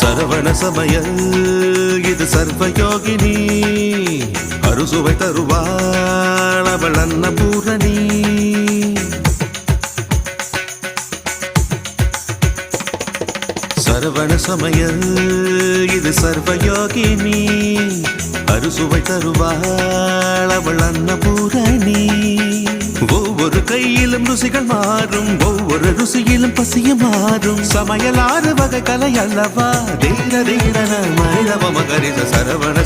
சரவண சமயல் இது சர்வயோகினி அறுசுவை தருவாள் அவள் அன்னபூரணி. சரவண சமயல் இது சர்வயோகினி அறுசுவை தருவாள் அவள் அன்னபூரணி. ஒவ்வொரு கையிலும் ருசிகள் மாறும், ஒவ்வொரு ருசியிலும் பசியும் மாறும். சமையல் 6 வகை கலை அல்லவா, தீர தீரன மனிதவ மகரித சரவண